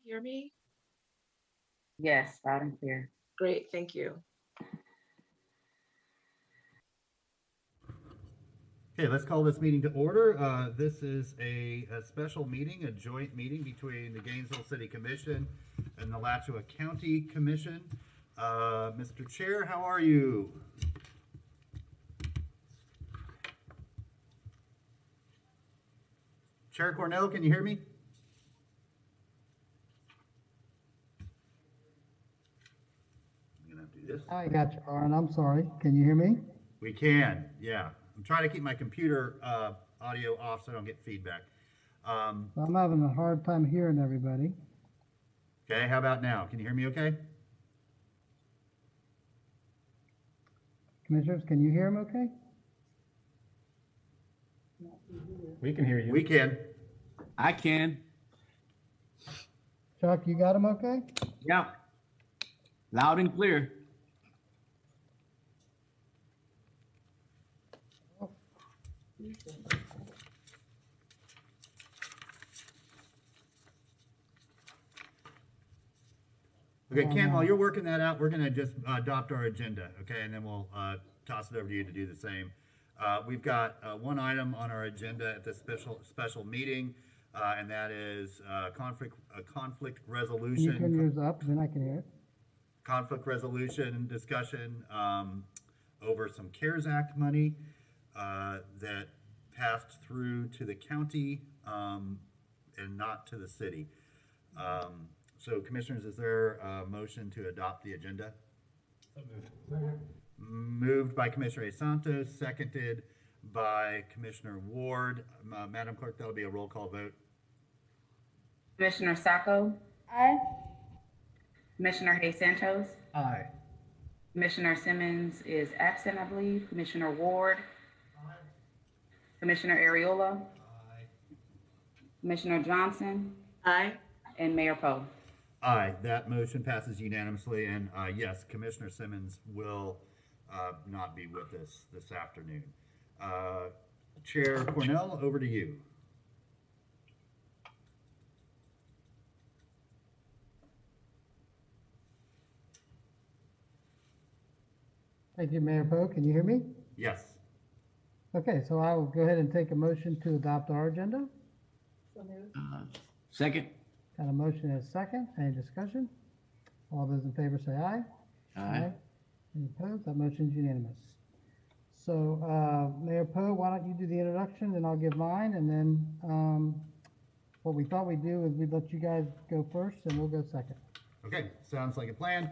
hear me? Yes, loud and clear. Great, thank you. Okay, let's call this meeting to order. This is a special meeting, a joint meeting between the Gainesville City Commission and the Alachua County Commission. Mr. Chair, how are you? Chair Cornell, can you hear me? I'm gonna have to do this. I got you, Aaron. I'm sorry. Can you hear me? We can, yeah. I'm trying to keep my computer audio off so I don't get feedback. I'm having a hard time hearing everybody. Okay, how about now? Can you hear me okay? Commissioners, can you hear him okay? We can hear you. We can. I can. Chuck, you got him okay? Yeah. Loud and clear. Okay, Ken, while you're working that out, we're gonna just adopt our agenda, okay? And then we'll toss it over to you to do the same. We've got one item on our agenda at this special meeting, and that is conflict Can you resolution. turn yours up? Then I can hear it. Conflict resolution discussion over some CARES Act money that passed through to the county and not to the city. So commissioners, is there a motion to adopt the agenda? Moved by Commissioner A. Santos, seconded by Commissioner Ward. Madam Clerk, that'll be a roll call vote. Commissioner Sacco? Aye. Commissioner Hayes Santos? Aye. Commissioner Simmons is absent, I believe. Commissioner Ward? Commissioner Ariola? Commissioner Johnson? Aye. And Mayor Poe. Aye, that motion passes unanimously, and yes, Commissioner Simmons will not be with us this afternoon. Chair Cornell, over to you. Thank you, Mayor Poe. Can you hear me? Yes. Okay, so I will go ahead and take a motion to adopt our agenda. Second. Got a motion and a second. Any discussion? All those in favor say aye. Aye. Any opposed? That motion is unanimous. So, Mayor Poe, why don't you do the introduction and I'll give mine, and then what we thought we'd do is we'd let you guys go first and we'll go second. Okay, sounds like a plan.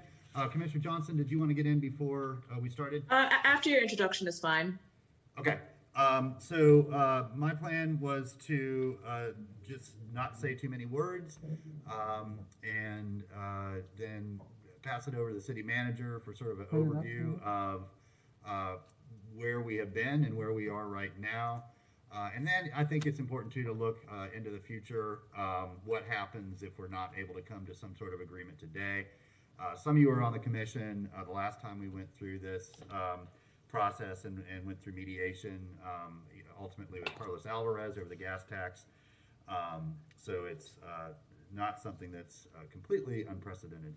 Commissioner Johnson, did you want to get in before we started? After your introduction is fine. Okay, so my plan was to just not say too many words and then pass it over to the city manager for sort of an overview of where we have been and where we are right now. And then I think it's important too to look into the future, what happens if we're not able to come to some sort of agreement today. Some of you were on the commission the last time we went through this process and went through mediation, ultimately with Carlos Alvarez over the gas tax. So it's not something that's completely unprecedented.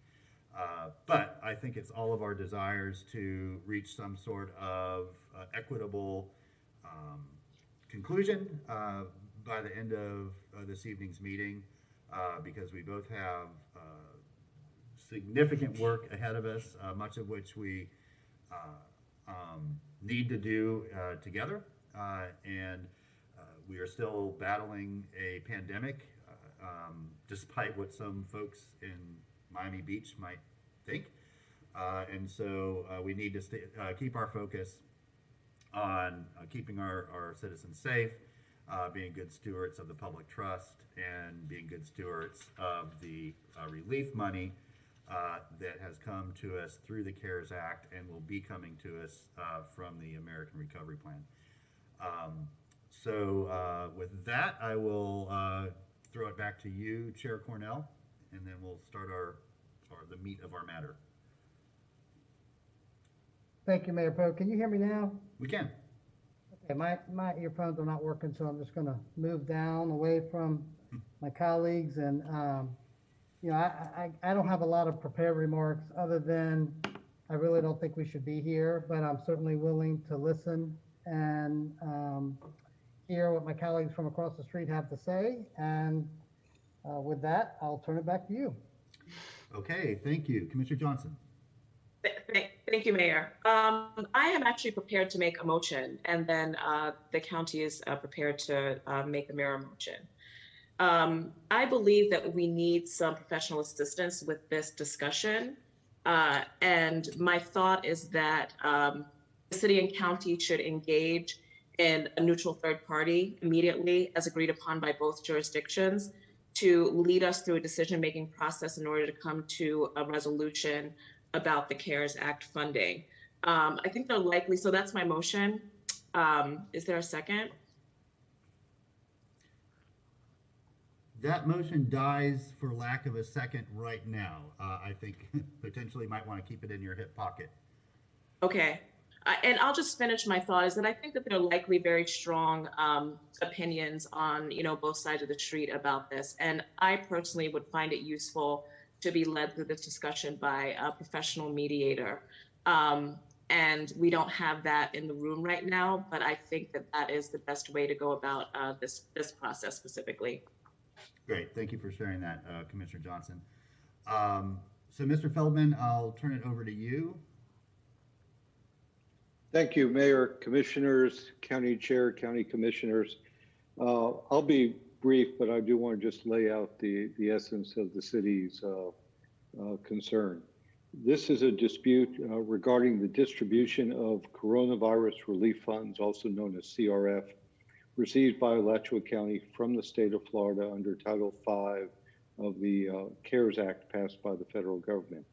But I think it's all of our desires to reach some sort of equitable conclusion by the end of this evening's meeting, because we both have significant work ahead of us, much of which we need to do together, and we are still battling a pandemic, despite what some folks in Miami Beach might think, and so we need to keep our focus on keeping our citizens safe, being good stewards of the public trust, and being good stewards of the relief money that has come to us through the CARES Act and will be coming to us from the American Recovery Plan. So with that, I will throw it back to you, Chair Cornell, and then we'll start the meat of our matter. Thank you, Mayor Poe. Can you hear me now? We can. Okay, my earphones are not working, so I'm just gonna move down away from my colleagues and you know, I don't have a lot of prepared remarks other than I really don't think we should be here, but I'm certainly willing to listen and hear what my colleagues from across the street have to say. And with that, I'll turn it back to you. Okay, thank you. Commissioner Johnson. Thank you, Mayor. I am actually prepared to make a motion, and then the county is prepared to make a mirror motion. I believe that we need some professional assistance with this discussion. And my thought is that the city and county should engage in a neutral third party immediately, as agreed upon by both jurisdictions, to lead us through a decision-making process in order to come to a resolution about the CARES Act funding. I think they're likely, so that's my motion. Is there a second? That motion dies for lack of a second right now. I think potentially might want to keep it in your hip pocket. Okay. And I'll just finish my thought is that I think that there are likely very strong opinions on, both sides of the street about this. And I personally would find it useful to be led through this discussion by a professional mediator. And we don't have that in the room right now, but I think that that is the best way to go about this process specifically. Great, thank you for sharing that, Commissioner Johnson. So Mr. Feldman, I'll turn it over to you. Thank you, Mayor, Commissioners, County Chair, County Commissioners. I'll be brief, but I do want to just lay out the essence of the city's concern. This is a dispute regarding the distribution of coronavirus relief funds, also known as CRF, received by Alachua County from the state of Florida under Title V of the CARES Act passed by the federal government.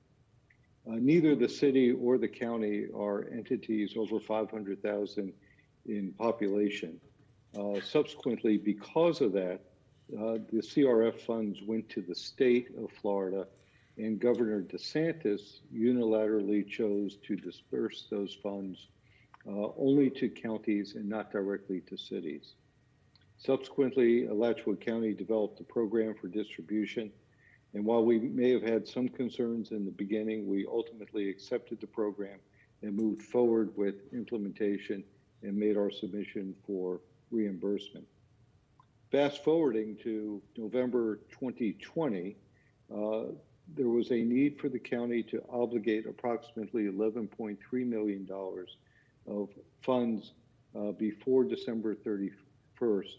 Neither the city or the county are entities over 500,000 in population. Subsequently, because of that, the CRF funds went to the state of Florida, and Governor DeSantis unilaterally chose to disperse those funds only to counties and not directly to cities. Subsequently, Alachua County developed a program for distribution. And while we may have had some concerns in the beginning, we ultimately accepted the program and moved forward with implementation and made our submission for reimbursement. Fast forwarding to November 2020, there was a need for the county to obligate approximately $11.3 million of funds before December 31st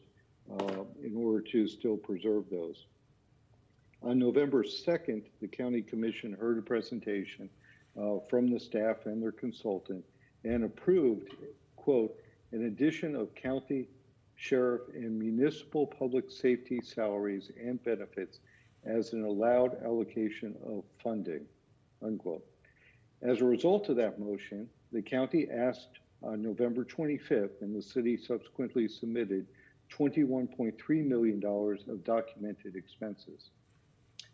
in order to still preserve those. On November 2nd, the County Commission heard a presentation from the staff and their consultant and approved, quote, an addition of county, sheriff, and municipal public safety salaries and benefits as an allowed allocation of funding, unquote. As a result of that motion, the county asked on November 25th, and the city subsequently submitted $21.3 million of documented expenses.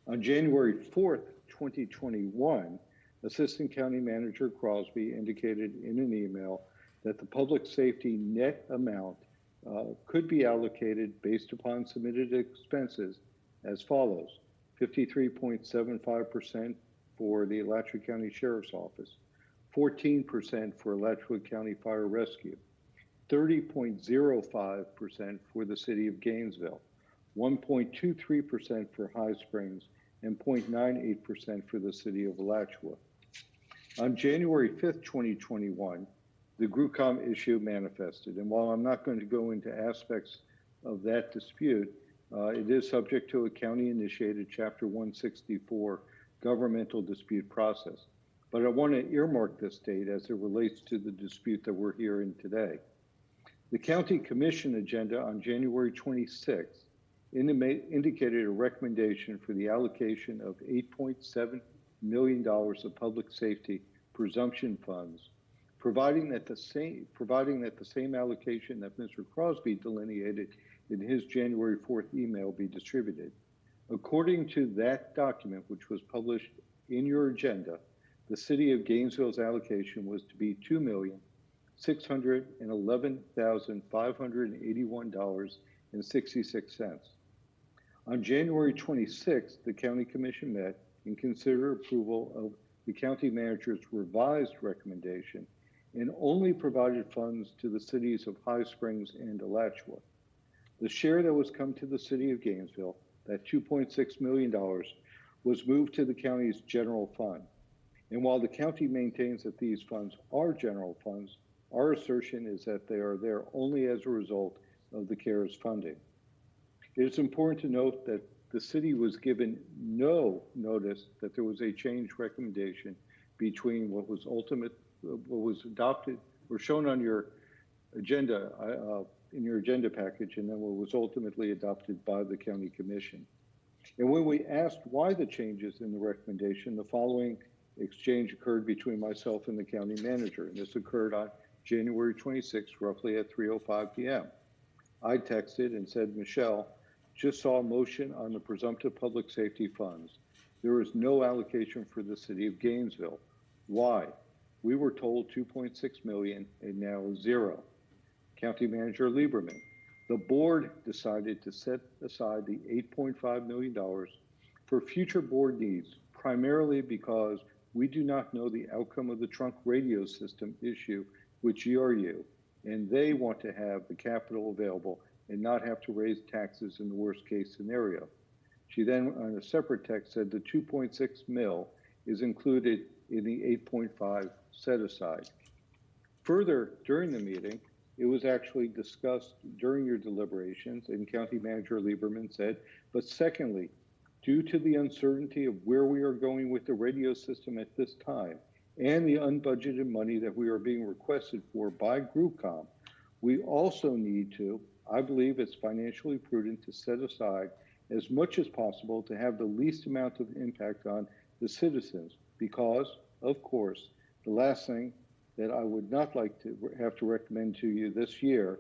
On January 4th, 2021, Assistant County Manager Crosby indicated in an email that the public safety net amount could be allocated based upon submitted expenses as follows: 53.75% for the Alachua County Sheriff's Office, 14% for Alachua County Fire Rescue, 30.05% for the City of Gainesville, 1.23% for High Springs, and 0.98% for the City of Alachua. On January 5th, 2021, the GRUCOM issue manifested, and while I'm not going to go into aspects of that dispute, it is subject to a county-initiated Chapter 164 governmental dispute process. But I want to earmark this date as it relates to the dispute that we're hearing today. The County Commission agenda on January 26th indicated a recommendation for the allocation of $8.7 million of public safety presumption funds, providing that the same allocation that Mr. Crosby delineated in his January 4th email be distributed. According to that document, which was published in your agenda, the City of Gainesville's allocation was to be $2,611,581.66. On January 26th, the County Commission met and considered approval of the county manager's revised recommendation and only provided funds to the cities of High Springs and Alachua. The share that was come to the city of Gainesville, that $2.6 million, was moved to the county's general fund. And while the county maintains that these funds are general funds, our assertion is that they are there only as a result of the CARES funding. It is important to note that the city was given no notice that there was a change recommendation between what was adopted or shown on your agenda, in your agenda package, and then what was ultimately adopted by the County Commission. And when we asked why the changes in the recommendation, the following exchange occurred between myself and the county manager, and this occurred on January 26th, roughly at 3:05 p.m. I texted and said, Michelle, just saw a motion on the presumptive public safety funds. There is no allocation for the city of Gainesville. Why? We were told 2.6 million and now 0. County Manager Lieberman, the board decided to set aside the $8.5 million for future board needs, primarily because we do not know the outcome of the trunk radio system issue with GRU, and they want to have the capital available and not have to raise taxes in the worst case scenario. She then, on a separate text, said the 2.6 mil is included in the 8.5 set aside. Further, during the meeting, it was actually discussed during your deliberations, and County Manager Lieberman said, but secondly, due to the uncertainty of where we are going with the radio system at this time and the unbudgeted money that we are being requested for by GroupCom, we also need to, I believe it's financially prudent to set aside as much as possible to have the least amount of impact on the citizens because, of course, the last thing that I would not like to have to recommend to you this year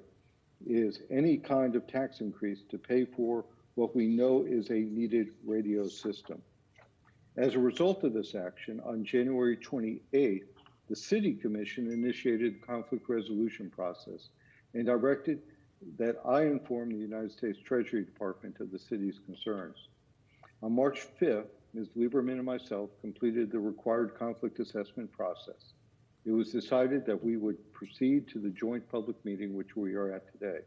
is any kind of tax increase to pay for what we know is a needed radio system. As a result of this action, on January 28th, the City Commission initiated the conflict resolution process and directed that I inform the United States Treasury Department of the city's concerns. On March 5th, Ms. Lieberman and myself completed the required conflict assessment process. It was decided that we would proceed to the joint public meeting, which we are at today.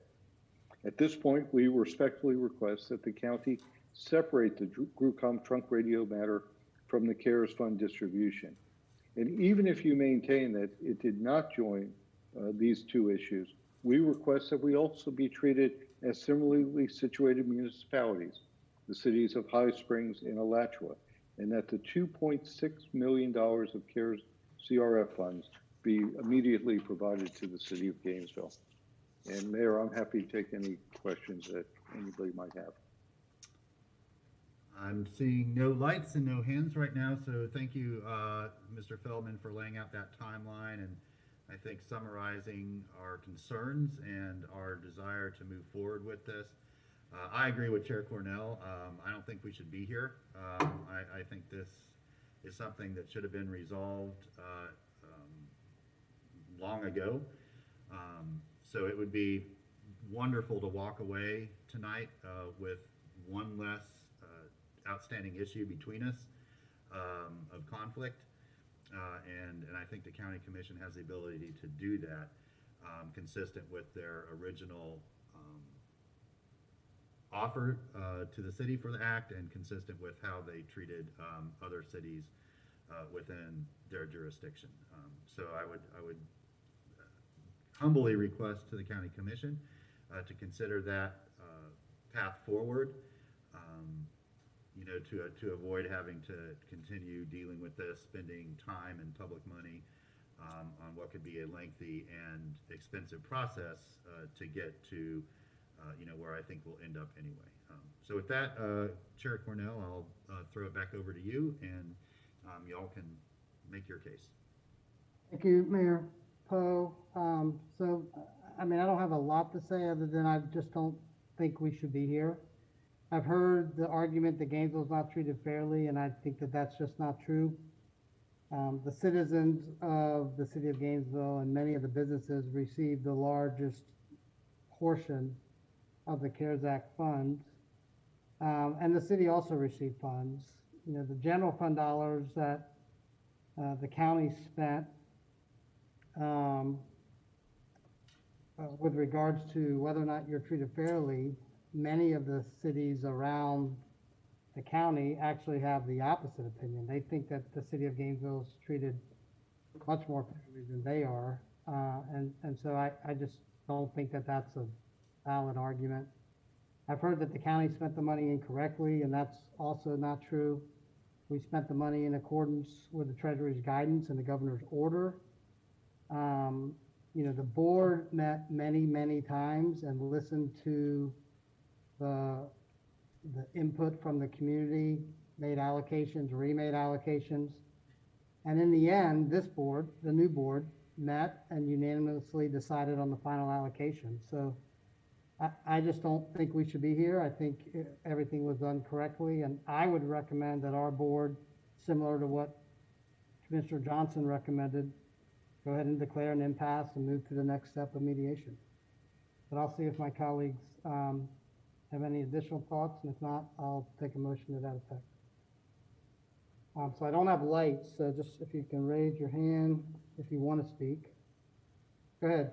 At this point, we respectfully request that the county separate the GroupCom trunk radio matter from the CARES Fund distribution. And even if you maintain that it did not join these two issues, we request that we also be treated as similarly situated municipalities, the cities of High Springs and Alachua, and that the $2.6 million of CARES CRF funds be immediately provided to the city of Gainesville. And Mayor, I'm happy to take any questions that anybody might have. I'm seeing no lights and no hands right now, so thank you, Mr. Feldman, for laying out that timeline and I think summarizing our concerns and our desire to move forward with this. I agree with Chair Cornell. I don't think we should be here. I think this is something that should have been resolved long ago. So it would be wonderful to walk away tonight with one less outstanding issue between us of conflict. And I think the County Commission has the ability to do that consistent with their original offer to the city for the act and consistent with how they treated other cities within their jurisdiction. So I would humbly request to the County Commission to consider that path forward, to avoid having to continue dealing with this, spending time and public money on what could be a lengthy and expensive process to get to where I think we'll end up anyway. So with that, Chair Cornell, I'll throw it back over to you, and y'all can make your case. Thank you, Mayor Poe. So, I mean, I don't have a lot to say other than I just don't think we should be here. I've heard the argument that Gainesville's not treated fairly, and I think that that's just not true. The citizens of the city of Gainesville and many of the businesses receive the largest portion of the CARES Act funds. And the city also received funds. You know, the general fund dollars that the county spent with regards to whether or not you're treated fairly, many of the cities around the county actually have the opposite opinion. They think that the city of Gainesville is treated much more fairly than they are. And so I just don't think that that's a valid argument. I've heard that the county spent the money incorrectly, and that's also not true. We spent the money in accordance with the Treasury's guidance and the governor's order. You know, the board met many times and listened to the input from the community, made allocations, remade allocations. And in the end, this board, the new board, met and unanimously decided on the final allocation. So I just don't think we should be here. I think everything was done correctly. And I would recommend that our board, similar to what Commissioner Johnson recommended, go ahead and declare an impasse and move to the next step of mediation. But I'll see if my colleagues have any additional thoughts, and if not, I'll take a motion to that effect. So I don't have lights, so just if you can raise your hand if you want to speak. Go ahead,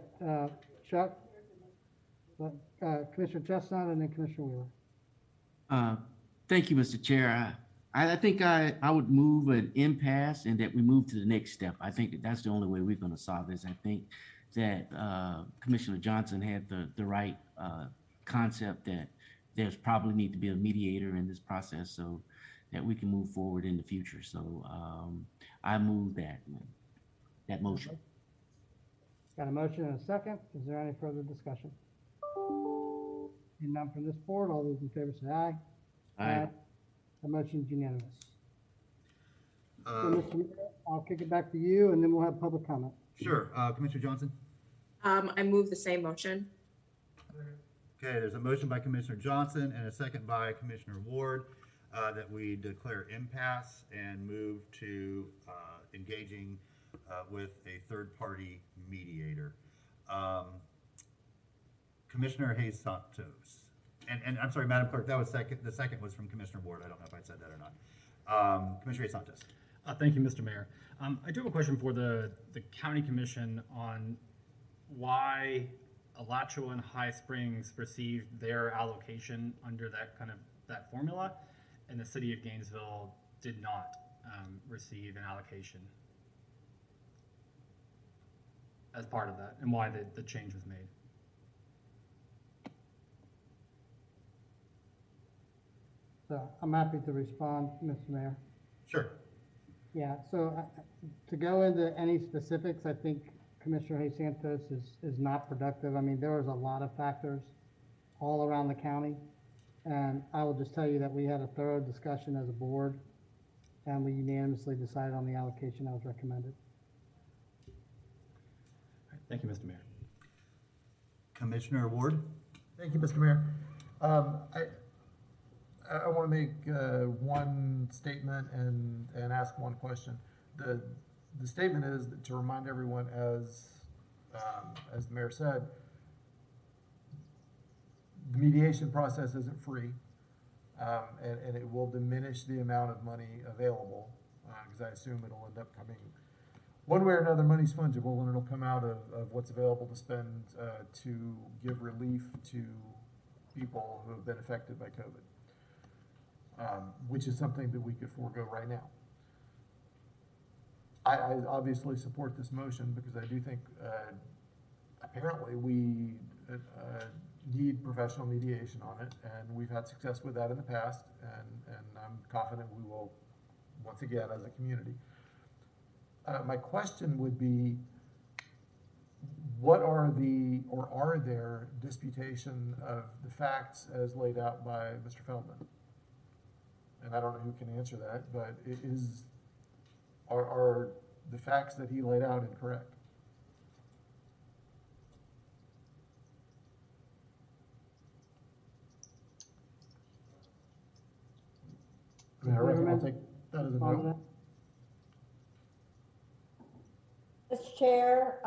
Chuck, Commissioner Chestnut, and then Commissioner Wheeler. Thank you, Mr. Chair. I think I would move an impasse and that we move to the next step. I think that's the only way we're going to solve this. I think that Commissioner Johnson had the right concept that there's probably need to be a mediator in this process so that we can move forward in the future. So I move that motion. Got a motion and a second. Is there any further discussion? Seeing none from this board, all those in favor say aye. Aye. The motion is unanimous. So, Mr. Mayor, I'll kick it back to you, and then we'll have public comment. Sure, Commissioner Johnson? I move the same motion. Okay, there's a motion by Commissioner Johnson and a second by Commissioner Ward that we declare impasse and move to engaging with a third-party mediator. Commissioner Hayes Santos. And I'm sorry, Madam Clerk, that was the second was from Commissioner Ward. I don't know if I said that or not. Commissioner Hayes Santos. Thank you, Mr. Mayor. I do have a question for the County Commission on why Alachua and High Springs received their allocation under that formula, and the City of Gainesville did not receive an allocation as part of that, and why the change was made. So I'm happy to respond, Mr. Mayor. Sure. Yeah, so to go into any specifics, I think Commissioner Hayes Santos is not productive. I mean, there was a lot of factors all around the county. And I will just tell you that we had a thorough discussion as a board, and we unanimously decided on the allocation that was recommended. Thank you, Mr. Mayor. Commissioner Ward. Thank you, Mr. Mayor. I want to make one statement and ask one question. The statement is that to remind everyone, as the mayor said, the mediation process isn't free, and it will diminish the amount of money available, because I assume it'll end up coming, one way or another, money's fungible, and it'll come out of what's available to spend to give relief to people who have been affected by COVID, which is something that we could forego right now. I obviously support this motion because I do think apparently we need professional mediation on it, and we've had success with that in the past, and I'm confident we will once again as a community. My question would be, what are are there disputation of the facts as laid out by Mr. Feldman? And I don't know who can answer that, but are the facts that he laid out incorrect? I mean, I reckon I'll take that as a no. Mr. Chair,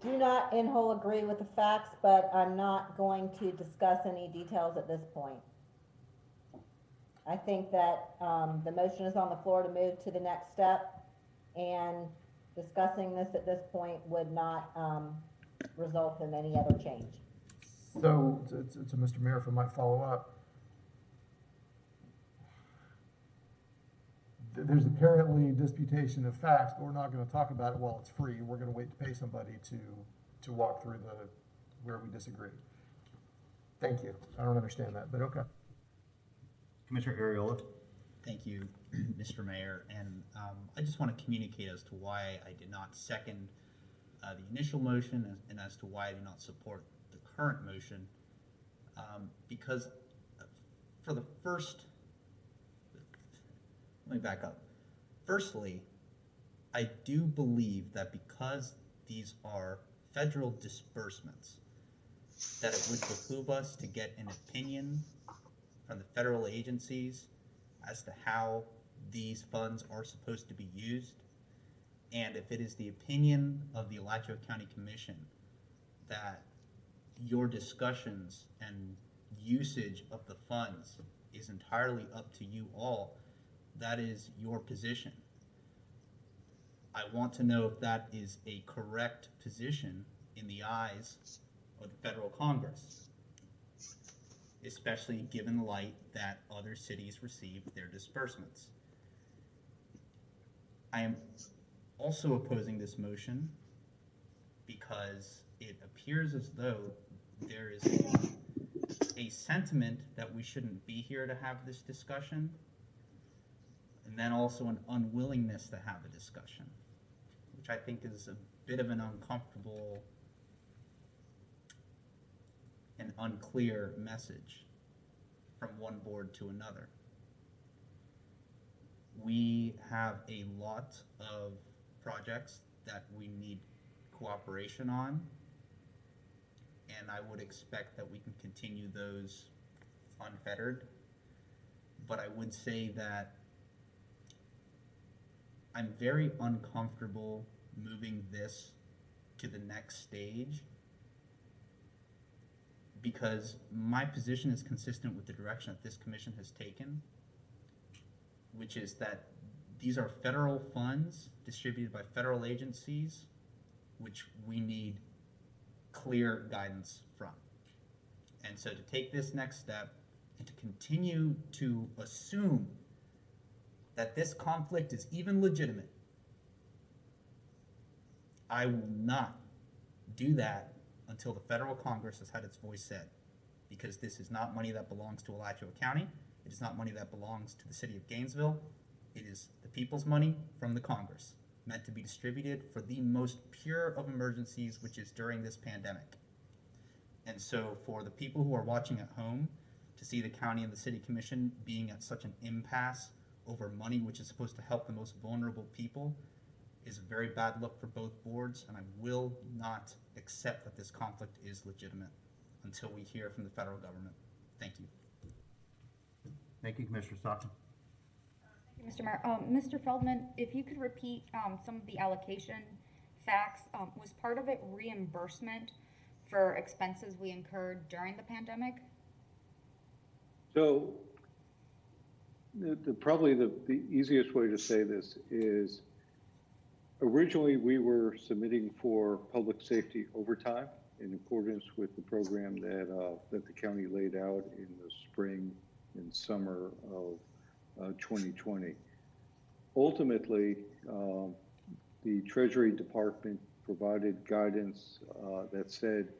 do not in whole agree with the facts, but I'm not going to discuss any details at this point. I think that the motion is on the floor to move to the next step, and discussing this at this point would not result in any other change. So, to Mr. Mayor, if I might follow up. There's apparently disputation of facts, but we're not gonna talk about it while it's free. We're gonna wait to pay somebody to walk through where we disagree. Thank you. I don't understand that, but okay. Commissioner Ariola. Thank you, Mr. Mayor, and I just want to communicate as to why I did not second the initial motion and as to why I did not support the current motion, because for the first, let me back up. Firstly, I do believe that because these are federal disbursements, that it would behoove us to get an opinion from the federal agencies as to how these funds are supposed to be used. And if it is the opinion of the Alachua County Commission that your discussions and usage of the funds is entirely up to you all, that is your position. I want to know if that is a correct position in the eyes of the federal Congress, especially given the light that other cities receive their disbursements. I am also opposing this motion because it appears as though there is a sentiment that we shouldn't be here to have this discussion, and then also an unwillingness to have a discussion, which I think is a bit of an uncomfortable and unclear message from one board to another. We have a lot of projects that we need cooperation on, and I would expect that we can continue those unfettered. But I would say that I'm very uncomfortable moving this to the next stage because my position is consistent with the direction that this commission has taken, which is that these are federal funds distributed by federal agencies, which we need clear guidance from. And so to take this next step and to continue to assume that this conflict is even legitimate, I will not do that until the federal Congress has had its voice said, because this is not money that belongs to Alachua County. It is not money that belongs to the city of Gainesville. It is the people's money from the Congress, meant to be distributed for the most pure of emergencies, which is during this pandemic. And so for the people who are watching at home, to see the county and the city commission being at such an impasse over money which is supposed to help the most vulnerable people is a very bad look for both boards, and I will not accept that this conflict is legitimate until we hear from the federal government. Thank you. Thank you, Commissioner Stockton. Mr. Mayor, Mr. Feldman, if you could repeat some of the allocation facts, was part of it reimbursement for expenses we incurred during the pandemic? So probably the easiest way to say this is originally we were submitting for public safety overtime in accordance with the program that the county laid out in the spring and summer of 2020. Ultimately, the Treasury Department provided guidance that said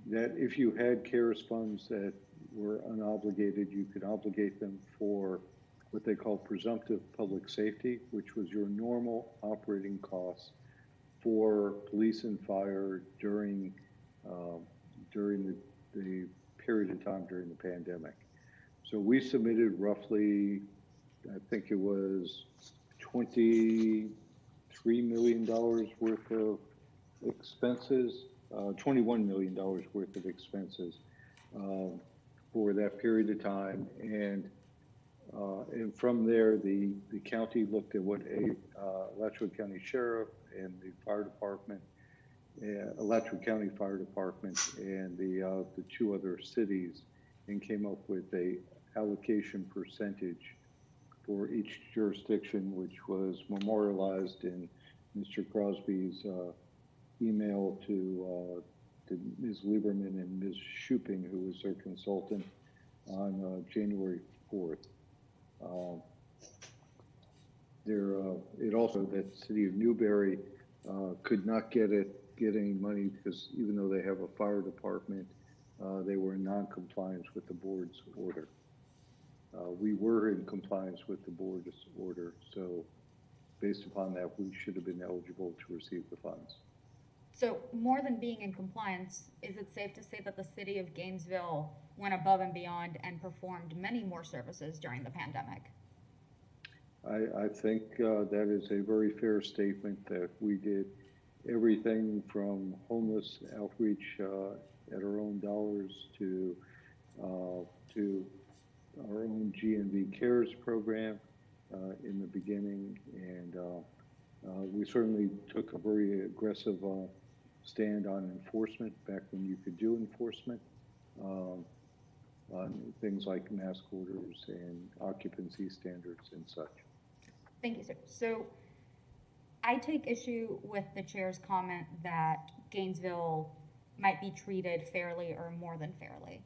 that if you had CARES funds that were unobligated, you could obligate them for what they call presumptive public safety, which was your normal operating costs for police and fire during the period of time during the pandemic. So we submitted roughly, I think it was $23 million worth of expenses, $21 million worth of expenses for that period of time. And from there, the county looked at what Alachua County Sheriff and the fire department Alachua County Fire Department and the two other cities, and came up with a allocation percentage for each jurisdiction, which was memorialized in Mr. Crosby's email to Ms. Lieberman and Ms. Shuping, who was their consultant, on January 4th. It also, that the city of Newberry could not get any money because even though they have a fire department, they were in non-compliance with the board's order. We were in compliance with the board's order, so based upon that, we should have been eligible to receive the funds. So more than being in compliance, is it safe to say that the city of Gainesville went above and beyond and performed many more services during the pandemic? I think that is a very fair statement, that we did everything from homeless outreach at our own dollars to our own GNV Cares program in the beginning, and we certainly took a very aggressive stand on enforcement back when you could do enforcement on things like mask orders and occupancy standards and such. Thank you, sir. So I take issue with the chair's comment that Gainesville might be treated fairly or more than fairly.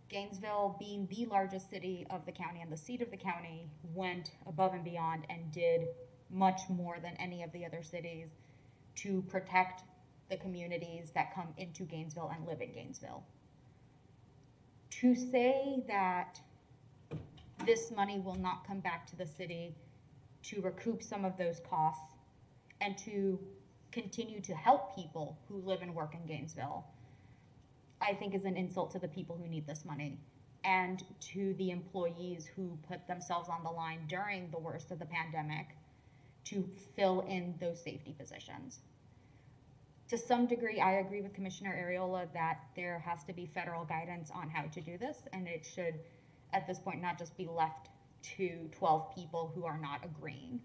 Gainesville, being the largest city of the county and the seat of the county, went above and beyond and did much more than any of the other cities to protect the communities that come into Gainesville and live in Gainesville. To say that this money will not come back to the city to recoup some of those costs and to continue to help people who live and work in Gainesville, I think is an insult to the people who need this money and to the employees who put themselves on the line during the worst of the pandemic to fill in those safety positions. To some degree, I agree with Commissioner Ariola that there has to be federal guidance on how to do this, and it should, at this point, not just be left to 12 people who are not agreeing.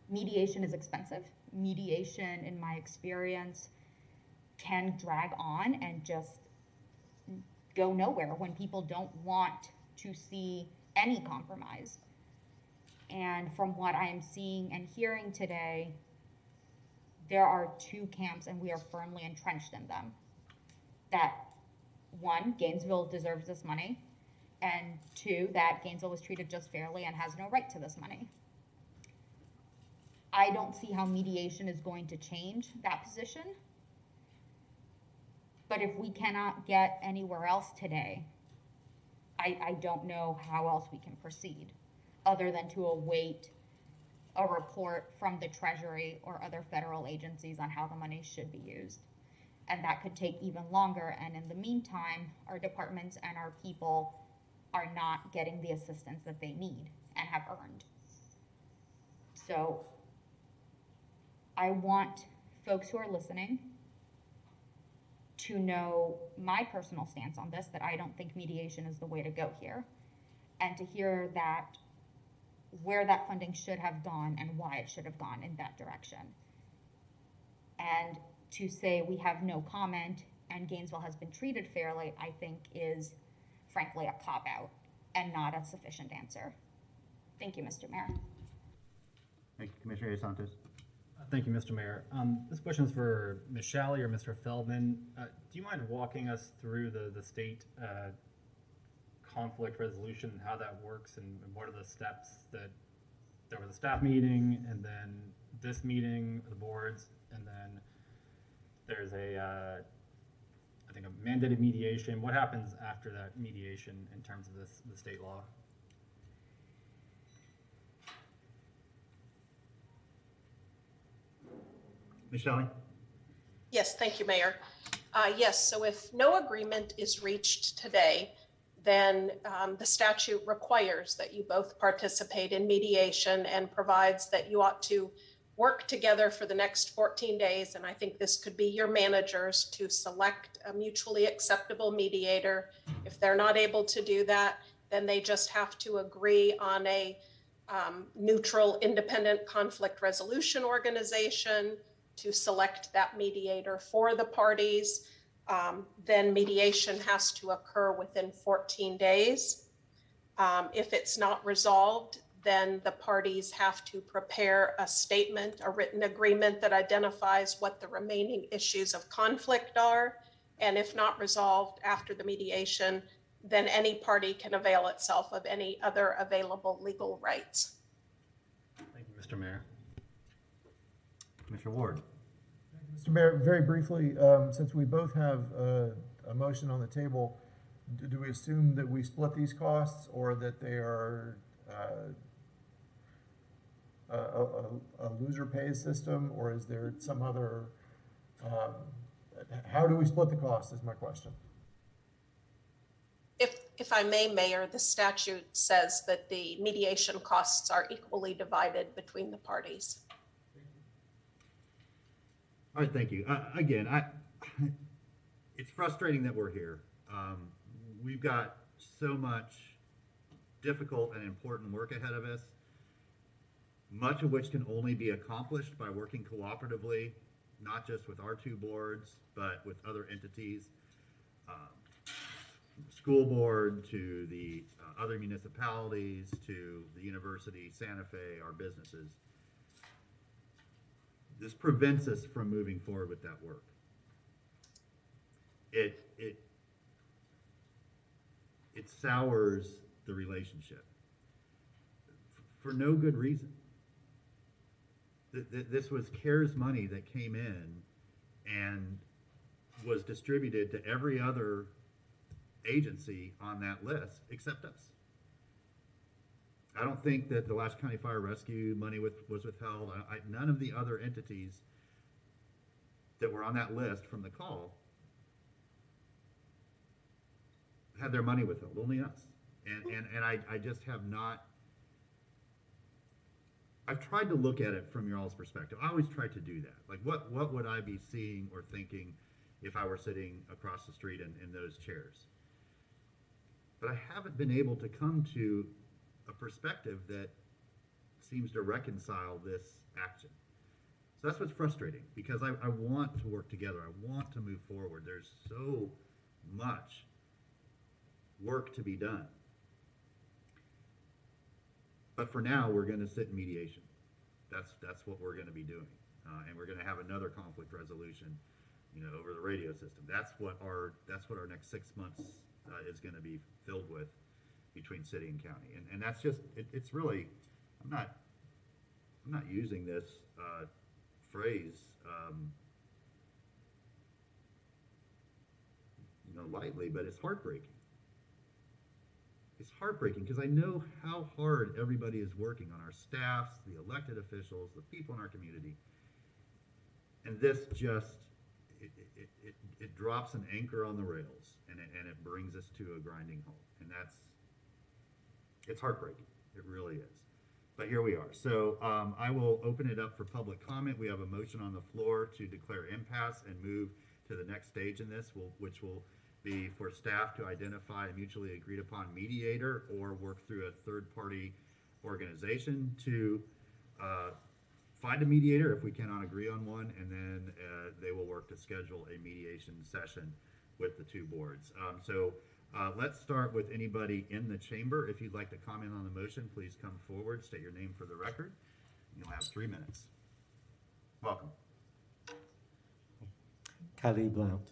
Mediation is expensive. Mediation, in my experience, can drag on and just go nowhere when people don't want to see any compromise. And from what I am seeing and hearing today, there are two camps and we are firmly entrenched in them. That one, Gainesville deserves this money, and two, that Gainesville was treated just fairly and has no right to this money. I don't see how mediation is going to change that position. But if we cannot get anywhere else today, I don't know how else we can proceed other than to await a report from the Treasury or other federal agencies on how the money should be used. And that could take even longer. And in the meantime, our departments and our people are not getting the assistance that they need and have earned. So I want folks who are listening to know my personal stance on this, that I don't think mediation is the way to go here, and to hear that where that funding should have gone and why it should have gone in that direction. And to say we have no comment and Gainesville has been treated fairly, I think is frankly a cop-out and not a sufficient answer. Thank you, Mr. Mayor. Thank you, Commissioner Santos. Thank you, Mr. Mayor. This question is for Ms. Shalley or Mr. Feldman. Do you mind walking us through the state conflict resolution and how that works, and what are the steps? That there was a staff meeting, and then this meeting of the boards, and then there's a I think a mandated mediation. What happens after that mediation in terms of the state law? Michelle? Yes, thank you, Mayor. Yes, so if no agreement is reached today, then the statute requires that you both participate in mediation and provides that you ought to work together for the next 14 days. And I think this could be your managers to select a mutually acceptable mediator. If they're not able to do that, then they just have to agree on a neutral, independent conflict resolution organization to select that mediator for the parties. Then mediation has to occur within 14 days. If it's not resolved, then the parties have to prepare a statement, a written agreement that identifies what the remaining issues of conflict are. And if not resolved after the mediation, then any party can avail itself of any other available legal rights. Thank you, Mr. Mayor. Commissioner Ward. Mr. Mayor, very briefly, since we both have a motion on the table, do we assume that we split these costs or that they are a loser pays system, or is there some other, how do we split the cost is my question. If I may, Mayor, the statute says that the mediation costs are equally divided between the parties. All right, thank you. Again, it's frustrating that we're here. We've got so much difficult and important work ahead of us, much of which can only be accomplished by working cooperatively, not just with our two boards, but with other entities, from the school board to the other municipalities to the university, Santa Fe, our businesses. This prevents us from moving forward with that work. It sours the relationship for no good reason. This was CARES money that came in and was distributed to every other agency on that list except us. I don't think that the Alachua County Fire Rescue money was withheld. None of the other entities that were on that list from the call had their money withheld, only us. And I just have not, I've tried to look at it from your all's perspective. I always try to do that. Like what would I be seeing or thinking if I were sitting across the street in those chairs? But I haven't been able to come to a perspective that seems to reconcile this action. So that's what's frustrating, because I want to work together. I want to move forward. There's so much work to be done. But for now, we're going to sit in mediation. That's what we're going to be doing. And we're going to have another conflict resolution, over the radio system. That's what our next 6 months is going to be filled with between city and county. And that's just, it's really, I'm not using this phrase, lightly, but it's heartbreaking. It's heartbreaking because I know how hard everybody is working on our staffs, the elected officials, the people in our community. And this just, it drops an anchor on the rails and it brings us to a grinding halt. And it's heartbreaking. It really is. But here we are. So I will open it up for public comment. We have a motion on the floor to declare impasse and move to the next stage in this, which will be for staff to identify a mutually agreed upon mediator or work through a third-party organization to find a mediator if we cannot agree on one, and then they will work to schedule a mediation session with the two boards. So let's start with anybody in the chamber. If you'd like to comment on the motion, please come forward, state your name for the record. You'll have 3 minutes. Welcome. Khalid Blount.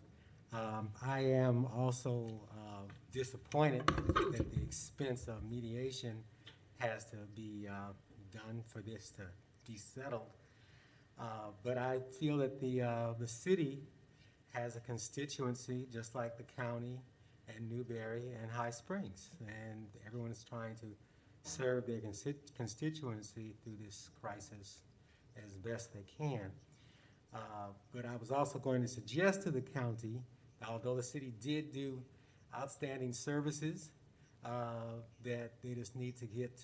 I am also disappointed that the expense of mediation has to be done for this to be settled. But I feel that the city has a constituency just like the county and Newberry and High Springs, and everyone is trying to serve their constituency through this crisis as best they can. But I was also going to suggest to the county, although the city did do outstanding services, that they just need to get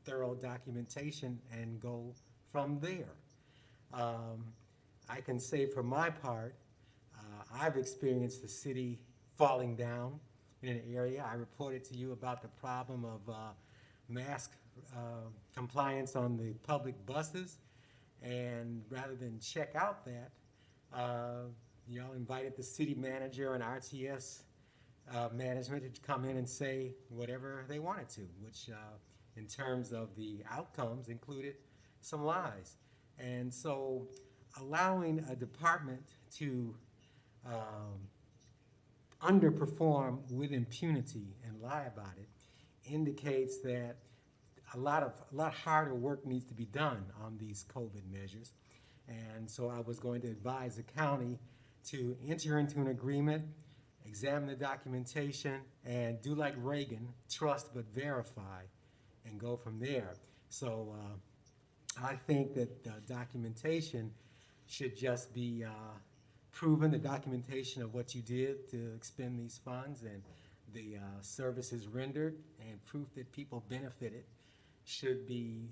thorough documentation and go from there. I can say for my part, I've experienced the city falling down in an area. I reported to you about the problem of mask compliance on the public buses. And rather than check out that, y'all invited the city manager and RTS management to come in and say whatever they wanted to, which in terms of the outcomes included some lies. And so allowing a department to underperform with impunity and lie about it indicates that a lot harder work needs to be done on these COVID measures. And so I was going to advise the county to enter into an agreement, examine the documentation, and do like Reagan, trust but verify, and go from there. So I think that the documentation should just be proven, the documentation of what you did to expend these funds and the services rendered, and proof that people benefited should be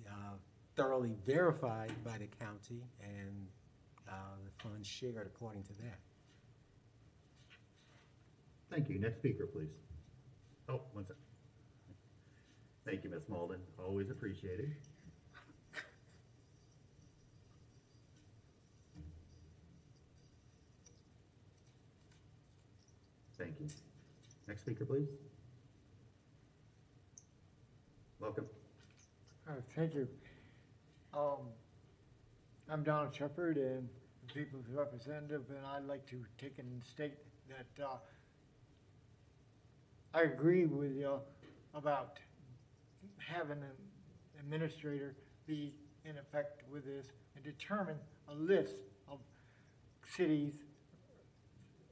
thoroughly verified by the county, and the funds shared according to that. Thank you. Next speaker, please. Oh, one second. Thank you, Ms. Malden. Always appreciated. Thank you. Next speaker, please. Welcome. Thank you. I'm Donald Shepard, and the People's Representative, and I'd like to take and state that I agree with you about having an administrator be in effect with this and determine a list of cities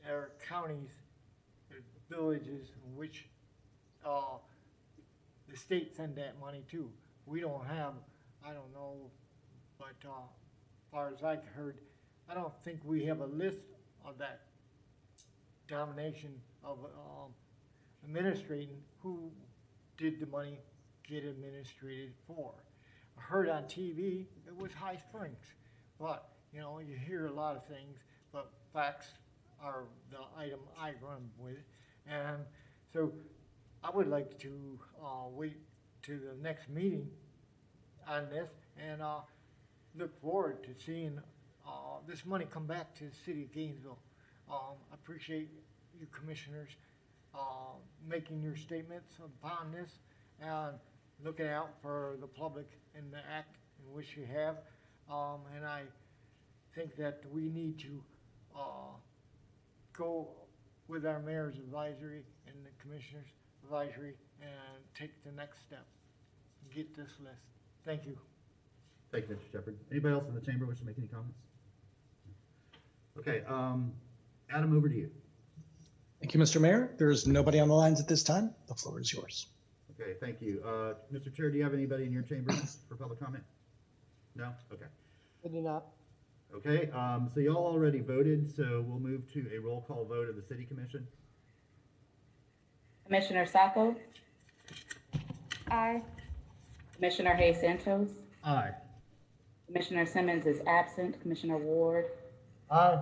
or counties or villages in which the state send that money to. We don't have, I don't know, but as far as I've heard, I don't think we have a list of that domination of administrating who did the money get administrated for. I heard on TV it was High Springs, but you know, you hear a lot of things, but facts are the item I run with. And so I would like to wait to the next meeting on this and look forward to seeing this money come back to the city of Gainesville. I appreciate you commissioners making your statements upon this and looking out for the public in the act in which you have. And I think that we need to go with our mayor's advisory and the commissioner's advisory and take the next step. Get this list. Thank you. Thank you, Mr. Shepard. Anybody else in the chamber wish to make any comments? Okay, Adam, over to you. Thank you, Mr. Mayor. There's nobody on the lines at this time. The floor is yours. Okay, thank you. Mr. Chair, do you have anybody in your chamber for public comment? No? Okay. I do not. Okay, so y'all already voted, so we'll move to a roll call vote of the City Commission. Commissioner Sacco, Aye. Commissioner Hayes Santos, Aye. Commissioner Simmons is absent, Commissioner Ward, Aye.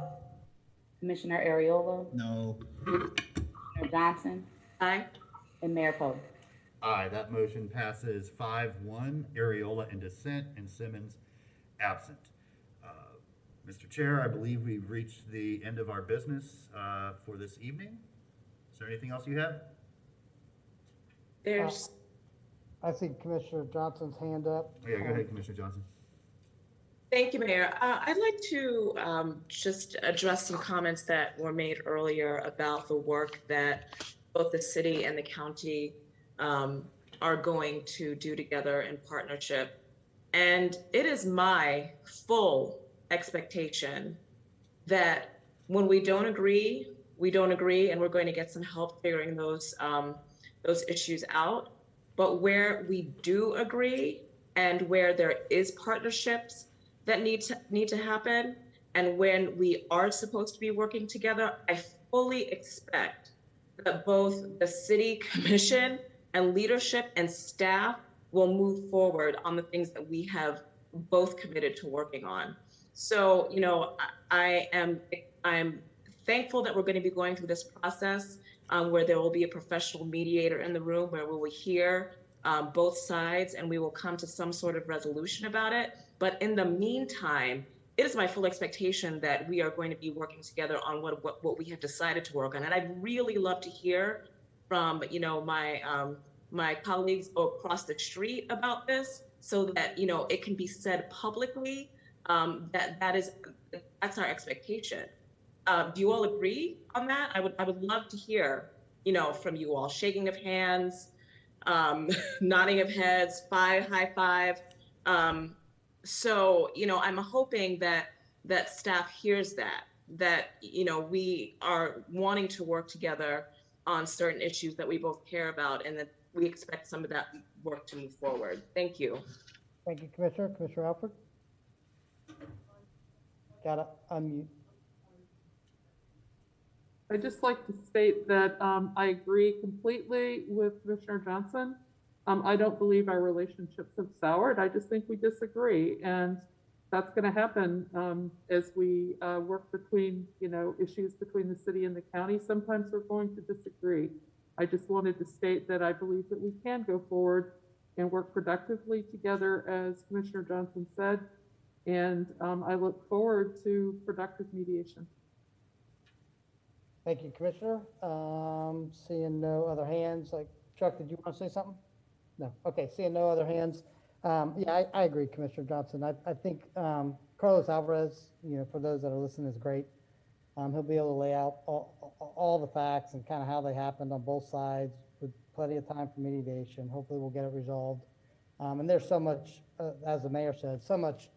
Commissioner Ariola, No. Commissioner Johnson, Aye. and Mayor Poe. Aye, that motion passes 5-1, Areola in dissent and Simmons absent. Mr. Chair, I believe we've reached the end of our business for this evening. Is there anything else you have? There's, I see Commissioner Johnson's hand up. Oh, yeah, go ahead, Commissioner Johnson. thank you, Mayor. I'd like to just address some comments that were made earlier about the work that both the city and the county are going to do together in partnership. And it is my full expectation that when we don't agree, we don't agree, and we're going to get some help figuring those issues out. But where we do agree and where there is partnerships that need to happen, and when we are supposed to be working together, I fully expect that both the city commission and leadership and staff will move forward on the things that we have both committed to working on. So, you know, I'm thankful that we're going to be going through this process where there will be a professional mediator in the room where we will hear both sides, and we will come to some sort of resolution about it. But in the meantime, it is my full expectation that we are going to be working together on what we have decided to work on. And I'd really love to hear from, my colleagues across the street about this, so that, it can be said publicly, that's our expectation. Do you all agree on that? I would love to hear, from you all, shaking of hands, nodding of heads, high five. I'm hoping that staff hears that, we are wanting to work together on certain issues that we both care about, and that we expect some of that work to move forward. Thank you. Thank you, Commissioner. Commissioner Alford? Gotta unmute. I'd just like to state that I agree completely with Commissioner Johnson. I don't believe our relationships have soured. I just think we disagree. And that's going to happen as we work between, issues between the city and the county. Sometimes we're going to disagree. I just wanted to state that I believe that we can go forward and work productively together, as Commissioner Johnson said. And I look forward to productive mediation. Thank you, Commissioner. Seeing no other hands, Chuck, did you want to say something? No. Okay, seeing no other hands. Yeah, I agree, Commissioner Johnson. I think Carlos Alvarez, for those that are listening, is great. He'll be able to lay out all the facts and kind of how they happened on both sides with plenty of time for mediation. Hopefully we'll get it resolved. And there's so much, as the mayor said, so much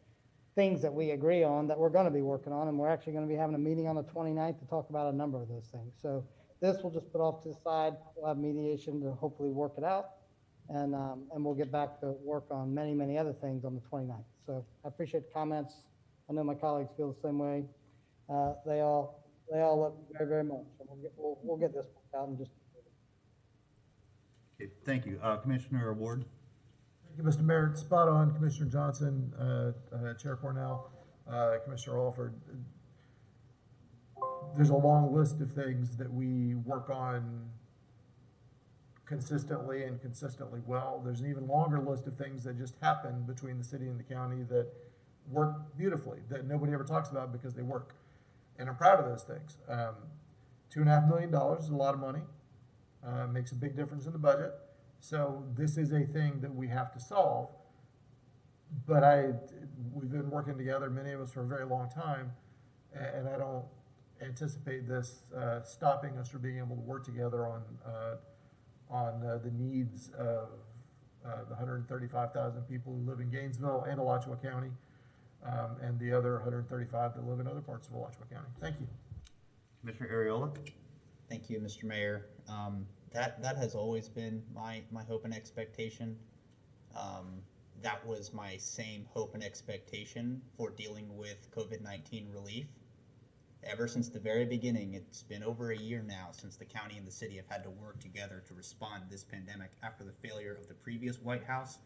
things that we agree on that we're going to be working on, and we're actually going to be having a meeting on the 29th to talk about a number of those things. So this we'll just put off to the side. We'll have mediation to hopefully work it out, and we'll get back to work on many, many other things on the 29th. So I appreciate the comments. I know my colleagues feel the same way. They all look very, very much. So we'll get this out in just. Okay, thank you, Commissioner Ward. Thank you, Mr. Mayor. Spot on, Commissioner Johnson, Chair Cornell, Commissioner Alford. There's a long list of things that we work on consistently and consistently well. There's an even longer list of things that just happen between the city and the county that work beautifully, that nobody ever talks about because they work. And I'm proud of those things. $2.5 million is a lot of money. Makes a big difference in the budget. So this is a thing that we have to solve, but we've been working together, many of us, for a very long time, and I don't anticipate this stopping us from being able to work together on the needs of the 135,000 people who live in Gainesville and Alachua County, and the other 135 that live in other parts of Alachua County. Thank you. Commissioner Ariola. Thank you, Mr. Mayor. That has always been my hope and expectation. That was my same hope and expectation for dealing with COVID-19 relief. Ever since the very beginning, it's been over a year now since the county and the city have had to work together to respond to this pandemic after the failure of the previous White House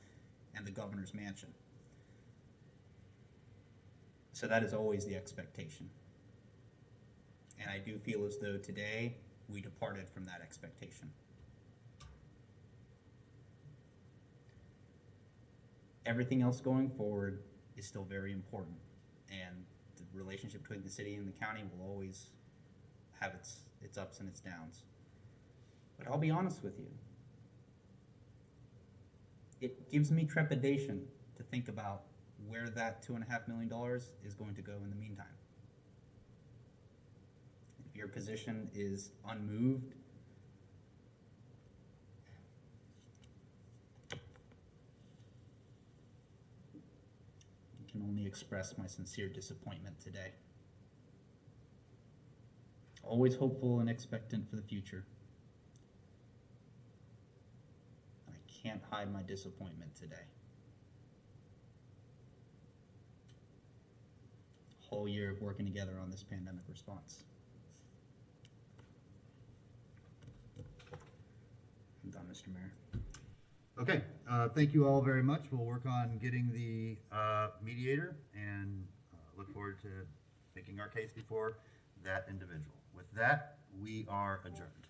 and the governor's mansion. So that is always the expectation. And I do feel as though today we departed from that expectation. Everything else going forward is still very important, and the relationship between the city and the county will always have its ups and its downs. But I'll be honest with you, it gives me trepidation to think about where that $2.5 million is going to go in the meantime. If your position is unmoved, I can only express my sincere disappointment today. Always hopeful and expectant for the future. I can't hide my disappointment today. Whole year of working together on this pandemic response. I'm done, Mr. Mayor. Okay, thank you all very much. We'll work on getting the mediator and look forward to making our case before that individual. With that, we are adjourned.